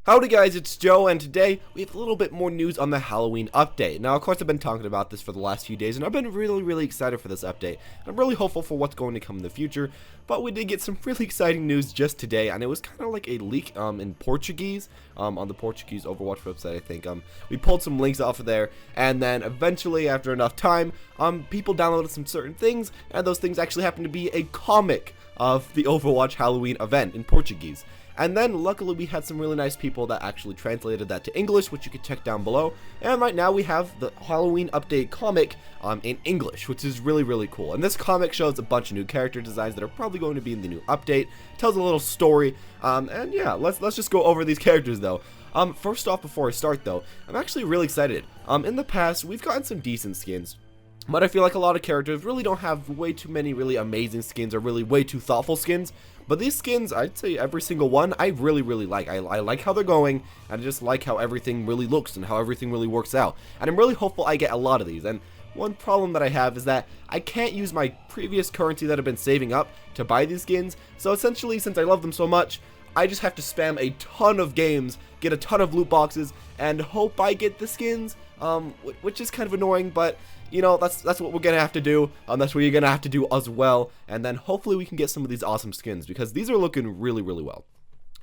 Howdy guys, it's Joe, and today we have a little bit more news on the Halloween update. Now, of course, I've been talking about this for the last few days, and I've been really excited for this update. I'm really hopeful for what's going to come in the future, but we did get some really exciting news just today, and it was kind of like a leak in Portuguese, on the Portuguese Overwatch website, I think. We pulled some links off of there, and then eventually, after enough time, people downloaded some certain things, and those things actually happened to be a comic of the Overwatch Halloween event in Portuguese. And then, luckily, we had some really nice people that actually translated that to English, which you can check down below. And right now, we have the Halloween update comic in English, which is really cool. And this comic shows a bunch of new character designs that are probably going to be in the new update. Tells a little story. And yeah, let's just go over these characters, though. First off, before I start, though, I'm actually really excited. In the past, we've gotten some decent skins, but I feel like a lot of characters really don't have way too many really amazing skins or really way too thoughtful skins. But these skins, I'd say every single one, I really like. I like how they're going, and I just like how everything really looks and how everything really works out. And I'm really hopeful I get a lot of these. And one problem that I have is that I can't use my previous currency that I've been saving up to buy these skins. So essentially, since I love them so much, I just have to spam a ton of games, get a ton of loot boxes, and hope I get the skins, which is kind of annoying, but you know, that's what we're gonna have to do. That's what you're gonna have to do as well. And then hopefully we can get some of these awesome skins, because these are looking really well.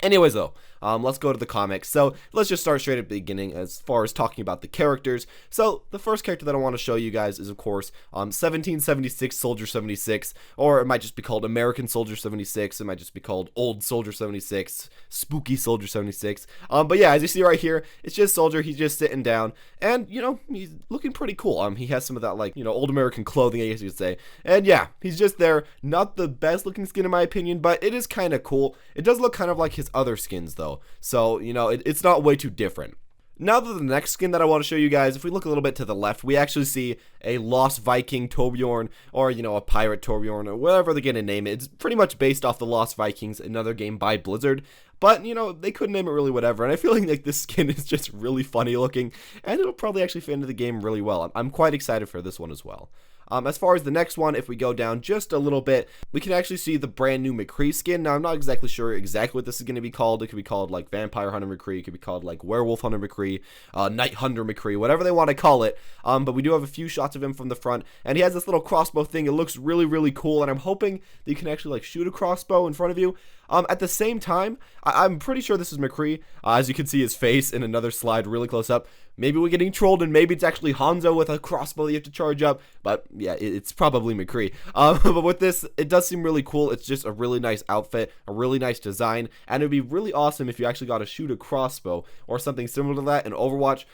Anyways, though, let's go to the comics. So let's just start straight at the beginning as far as talking about the characters. So the first character that I want to show you guys is, of course, 1776 Soldier 76, or it might just be called American Soldier 76. It might just be called Old Soldier 76, Spooky Soldier 76. But yeah, as you see right here, it's just Soldier. He's just sitting down, and you know, he's looking pretty cool. He has some of that, like, you know, old American clothing, I guess you could say. And yeah, he's just there. Not the best looking skin in my opinion, but it is kind of cool. It does look kind of like his other skins though, so you know, it's not way too different. Now to the next skin that I want to show you guys, if we look a little bit to the left, we actually see a Lost Viking Torbjorn, or you know, a Pirate Torbjorn, or whatever they're gonna name it. It's pretty much based off the Lost Vikings, another game by Blizzard, but you know, they could name it really whatever, and I feel like this skin is just really funny looking, and it'll probably actually fit into the game really well. I'm quite excited for this one as well. As far as the next one, if we go down just a little bit, we can actually see the brand new McCree skin. Now, I'm not exactly sure exactly what this is going to be called. It could be called like Vampire Hunter McCree. It could be called like Werewolf Hunter McCree, Night Hunter McCree, whatever they want to call it. But we do have a few shots of him from the front, and he has this little crossbow thing. It looks really cool, and I'm hoping that you can actually like shoot a crossbow in front of you. At the same time, I'm pretty sure this is McCree. As you can see his face in another slide really close up. Maybe we're getting trolled, and maybe it's actually Hanzo with a crossbow that you have to charge up. But yeah, it's probably McCree. But with this, it does seem really cool. It's just a really nice outfit, a really nice design, and it'd be really awesome if you actually got to shoot a crossbow or something similar to that in Overwatch.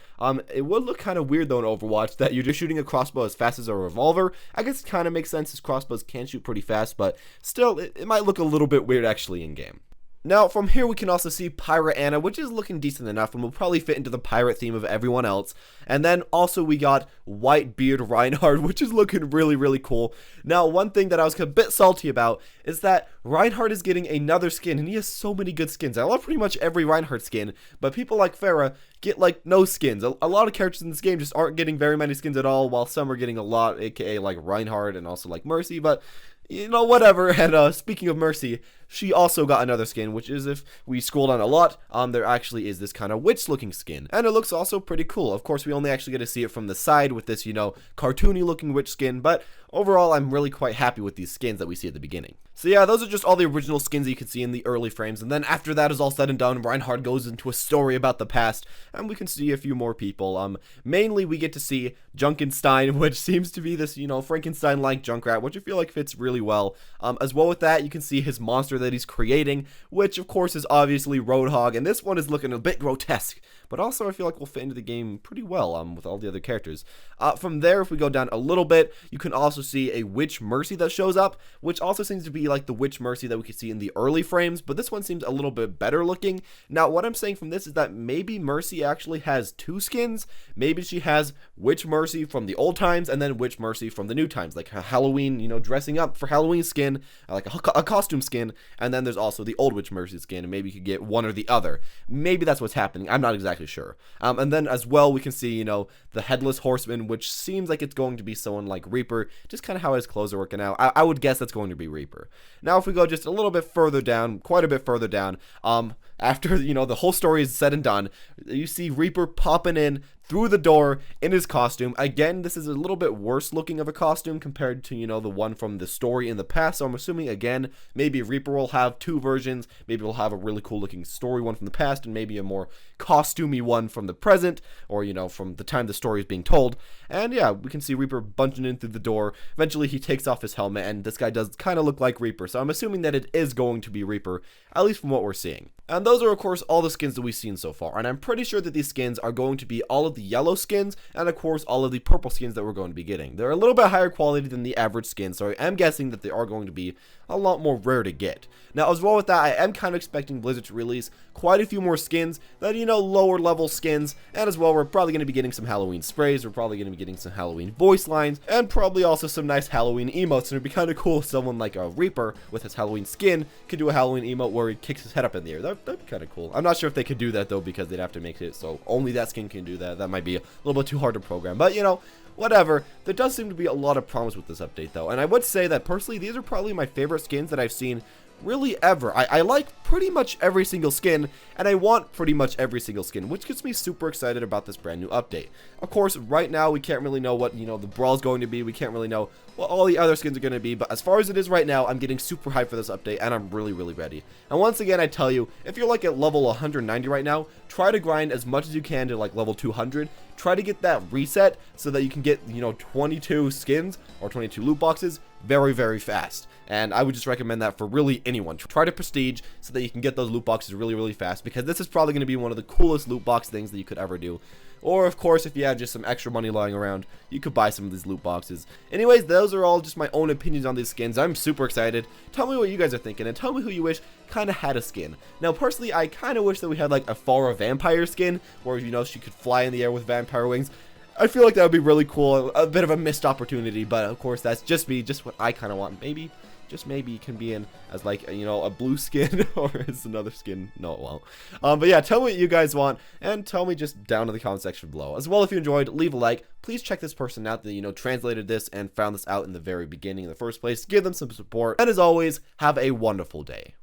It would look kind of weird though in Overwatch that you're just shooting a crossbow as fast as a revolver. I guess it kind of makes sense, as crossbows can shoot pretty fast, but still, it might look a little bit weird actually in game. Now, from here, we can also see Pirate Anna, which is looking decent enough and will probably fit into the pirate theme of everyone else. And then also we got Whitebeard Reinhardt, which is looking really cool. Now, one thing that I was a bit salty about is that Reinhardt is getting another skin, and he has so many good skins. I love pretty much every Reinhardt skin, but people like Farah get like no skins. A lot of characters in this game just aren't getting very many skins at all, while some are getting a lot, aka like Reinhardt and also like Mercy, but you know, whatever. And speaking of Mercy, she also got another skin, which is, if we scroll down a lot, there actually is this kind of witch looking skin, and it looks also pretty cool. Of course, we only actually get to see it from the side with this, you know, cartoony looking witch skin, but overall, I'm really quite happy with these skins that we see at the beginning. So yeah, those are just all the original skins that you can see in the early frames, and then after that is all said and done, Reinhardt goes into a story about the past, and we can see a few more people. Mainly we get to see Junkenstein, which seems to be this, you know, Frankenstein-like Junkrat, which I feel like fits really well. As well with that, you can see his monster that he's creating, which of course is obviously Roadhog, and this one is looking a bit grotesque, but also I feel like will fit into the game pretty well with all the other characters. From there, if we go down a little bit, you can also see a Witch Mercy that shows up, which also seems to be like the Witch Mercy that we could see in the early frames, but this one seems a little bit better looking. Now, what I'm saying from this is that maybe Mercy actually has two skins. Maybe she has Witch Mercy from the old times, and then Witch Mercy from the new times, like a Halloween, you know, dressing up for Halloween skin, like a costume skin, and then there's also the old Witch Mercy skin, and maybe you could get one or the other. Maybe that's what's happening. I'm not exactly sure. And then as well, we can see, you know, the Headless Horseman, which seems like it's going to be someone like Reaper, just kind of how his clothes are working out. I would guess that's going to be Reaper. Now, if we go just a little bit further down, quite a bit further down, after, the whole story is said and done, you see Reaper popping in through the door in his costume. Again, this is a little bit worse looking of a costume compared to, the one from the story in the past. So I'm assuming, again, maybe Reaper will have two versions. Maybe we'll have a really cool looking story one from the past and maybe a more costumey one from the present, or, from the time the story is being told. And yeah, we can see Reaper bunching in through the door. Eventually, he takes off his helmet, and this guy does kind of look like Reaper. So I'm assuming that it is going to be Reaper, at least from what we're seeing. And those are, of course, all the skins that we've seen so far. And I'm pretty sure that these skins are going to be all of the yellow skins, and of course, all of the purple skins that we're going to be getting. They're a little bit higher quality than the average skin, so I am guessing that they are going to be a lot more rare to get. Now, as well with that, I am kind of expecting Blizzard to release quite a few more skins than, lower level skins. And as well, we're probably going to be getting some Halloween sprays. We're probably going to be getting some Halloween voice lines, and probably also some nice Halloween emotes. And it'd be kind of cool if someone like a Reaper with his Halloween skin could do a Halloween emote where he kicks his head up in the air. That'd be kind of cool. I'm not sure if they could do that though, because they'd have to make it so only that skin can do that. That might be a little bit too hard to program, but whatever. There does seem to be a lot of promise with this update though, and I would say that personally these are probably my favorite skins that I've seen really ever. I like pretty much every single skin, and I want pretty much every single skin, which gets me super excited about this brand new update. Of course, right now we can't really know what the brawl is going to be. We can't really know what all the other skins are going to be, but as far as it is right now, I'm getting super hyped for this update, and I'm really ready. And once again, I tell you, if you're like at level 190 right now, try to grind as much as you can to like level 200. Try to get that reset so that you can get 22 skins or 22 loot boxes very fast. And I would just recommend that for really anyone. Try to prestige so that you can get those loot boxes really fast, because this is probably going to be one of the coolest loot box things that you could ever do. Or, of course, if you had just some extra money lying around, you could buy some of these loot boxes. Anyways, those are all just my own opinions on these skins. I'm super excited. Tell me what you guys are thinking, and tell me who you wish kind of had a skin. Now, personally, I kind of wish that we had, like, a Farah vampire skin, where, she could fly in the air with vampire wings. I feel like that would be really cool. A bit of a missed opportunity, but, of course, that's just me, just what I kind of want. Maybe, just maybe, it can be in as like a blue skin or as another skin. No, it won't. But yeah, tell me what you guys want, and tell me just down in the comment section below. As well, if you enjoyed, leave a like. Please check this person out that translated this and found this out in the very beginning in the first place. Give them some support, and as always, have a wonderful day.